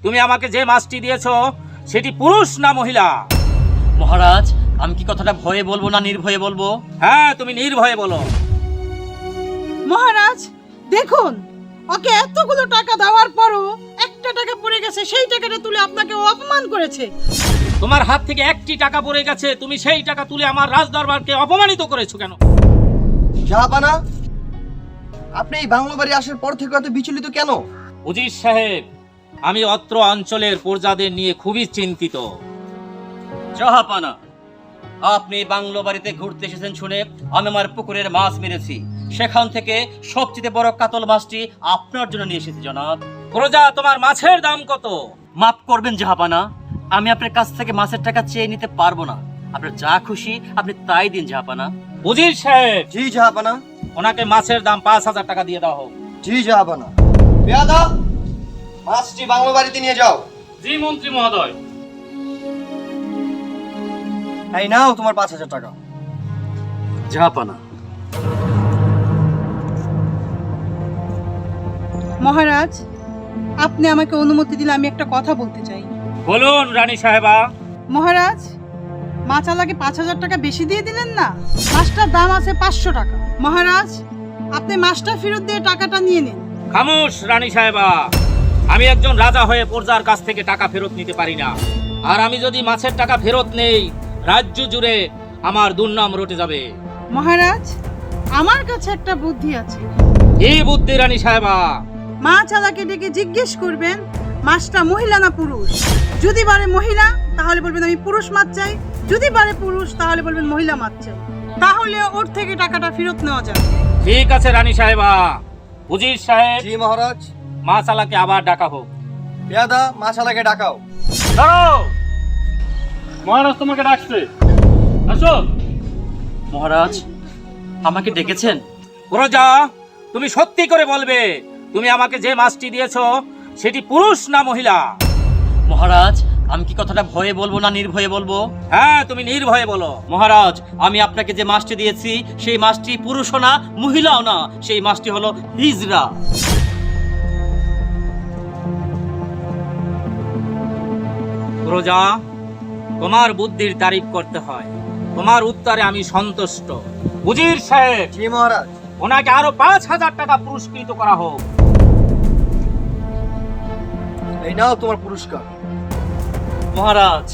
তুমি আমাকে যে মাছটি দিয়েছো সেটি পুরুষ না মহিলা? মহারাজ, আমি কি কথাটা ভয়ে বলবো না নির্ভয়ে বলবো? হ্যাঁ, তুমি নির্ভয়ে বলো। মহারাজ দেখুন, ওকে এতগুলো টাকা দেওয়ার পরও একটা টাকা পড়ে গেছে, সেই টাকাটা তুলে আপনাকে ও অপমান করেছে। তোমার হাত থেকে একটি টাকা পড়ে গেছে, তুমি সেই টাকা তুলে আমার রাজদরবারকে অপমানিত করেছো কেন? জাহাপানা, আপনি এই বাংলো বাড়ি আসার পর থেকে এত বিচলিত কেন? উজির সাহেব, আমি অত্র অঞ্চলের প্রজাদের নিয়ে খুবই চিন্তিত। জাহাপানা, আপনি বাংলো বাড়িতে ঘুরতে এসেছেন শুনে আমি আমার পুকুরের মাছ মেরেছি। সেখান থেকে সবচেয়ে বড় কাতল মাছটি আপনার জন্য নিয়ে এসেছি জনাব। প্রজা, তোমার মাছের দাম কত? মাফ করবেন জাহাপানা, আমি আপনার কাছ থেকে মাছের টাকা চেয়ে নিতে পারবো না। আপনার যা খুশি আপনি তাই দিন জাহাপানা। উজির সাহেব, জি জাহাপানা। ওনাকে মাছের দাম 5,000 টাকা দিয়ে দাও হোক। জি জাহাপানা। পেয়াদা, মাছটি বাংলো বাড়িতে নিয়ে যাও। জি মন্ত্রী মহোদয়। এই নাও তোমার 5,000 টাকা। জাহাপানা, মহারাজ, আপনি আমাকে অনুমতি দিলে আমি একটা কথা বলতে চাই। বলুন রানী সাহেবা। মহারাজ, মাছালাকে 5,000 টাকা বেশি দিয়ে দিলেন না? মাছটার দাম আছে 500 টাকা। মহারাজ, আপনি মাছটা ফেরত দিয়ে টাকাটা নিয়ে নিন। খামোশ রানী সাহেবা, আমি একজন রাজা হয়ে প্রজার কাছ থেকে টাকা ফেরত নিতে পারি না। আর আমি যদি মাছের টাকা ফেরত নেই, রাজ্য জুড়ে আমার দুর্নাম রটে যাবে। মহারাজ, আমার কাছে একটা বুদ্ধি আছে। এই বুদ্ধি রানী সাহেবা? মাছালাকে ডেকে জিজ্ঞেস করবেন মাছটা মহিলা না পুরুষ। যদি বলে মহিলা তাহলে বলবেন আমি পুরুষ মাছ চাই, যদি বলে পুরুষ তাহলে বলবেন মহিলা মাছ চাই। তাহলে ওর থেকে টাকাটা ফেরত নেওয়া যাবে। ঠিক আছে রানী সাহেবা। উজির সাহেব, জি মহারাজ। মাছালাকে আবার ডাকা হোক। পেয়াদা, মাছালাকে ডাকাও। দাঁড়াও, মহারাজ তোমাকে ডাকছে, আসো। মহারাজ আমাকে ডেকেছেন? প্রজা, তুমি সত্যি করে বলবে তুমি আমাকে যে মাছটি দিয়েছো সেটি পুরুষ না মহিলা? মহারাজ, আমি কি কথাটা ভয়ে বলবো না নির্ভয়ে বলবো? হ্যাঁ, তুমি নির্ভয়ে বলো। মহারাজ, আমি আপনাকে যে মাছটি দিয়েছি সেই মাছটি পুরুষও না মহিলাও না, সেই মাছটি হলো হিজড়া। প্রজা, তোমার বুদ্ধির তারিফ করতে হয়। তোমার উত্তরে আমি সন্তুষ্ট। উজির সাহেব, জি মহারাজ। ওনাকে আরো 5,000 টাকা পুরস্কৃত করা হোক। এই নাও তোমার পুরস্কার। মহারাজ,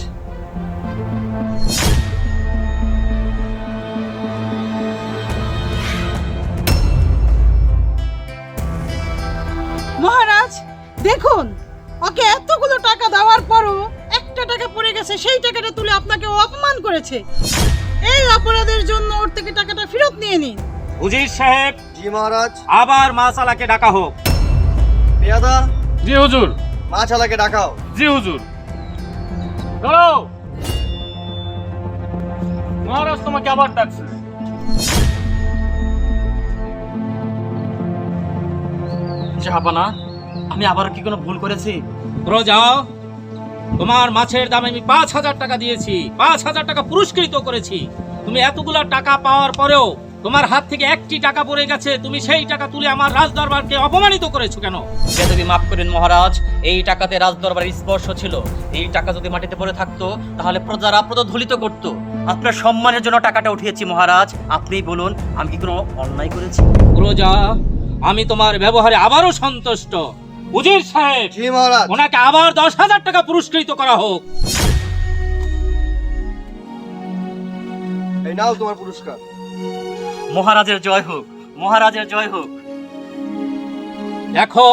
মহারাজ দেখুন, ওকে এতগুলো টাকা দেওয়ার পরও একটা টাকা পড়ে গেছে, সেই টাকাটা তুলে আপনাকে ও অপমান করেছে। এই অপরাধের জন্য ওর থেকে টাকাটা ফেরত নিয়ে নিন। উজির সাহেব, জি মহারাজ। আবার মাছালাকে ডাকা হোক। পেয়াদা, জি হুজুর। মাছালাকে ডাকাও। জি হুজুর। দাঁড়াও, মহারাজ তোমাকে আবার ডাকছে। জাহাপানা, আমি আবার কি কোনো ভুল করেছি? প্রজা, তোমার মাছের দামে আমি 5,000 টাকা দিয়েছি, 5,000 টাকা পুরস্কৃত করেছি। তুমি এতগুলা টাকা পাওয়ার পরেও তোমার হাত থেকে একটি টাকা পড়ে গেছে, তুমি সেই টাকা তুলে আমার রাজদরবারকে অপমানিত করেছো কেন? বেদবি মাফ করেন মহারাজ, এই টাকাতে রাজদরবারের স্পর্শ ছিল। এই টাকা যদি মাটিতে পড়ে থাকতো তাহলে প্রজারা প্রদধলিত করত। আপনার সম্মানের জন্য টাকাটা উঠিয়েছি মহারাজ। আপনিই বলুন, আমি কি কোনো অন্যায় করেছি? প্রজা, আমি তোমার ব্যবহারে আবারও সন্তুষ্ট। উজির সাহেব, জি মহারাজ। ওনাকে আবার 10,000 টাকা পুরস্কৃত করা হোক। এই নাও তোমার পুরস্কার। মহারাজের জয় হোক, মহারাজের জয় হোক। দেখো,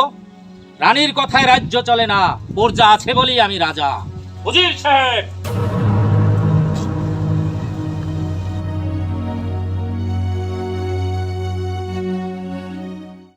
রানীর কথায় রাজ্য চলে না, প্রজা আছে বলেই আমি রাজা। উজির সাহেব,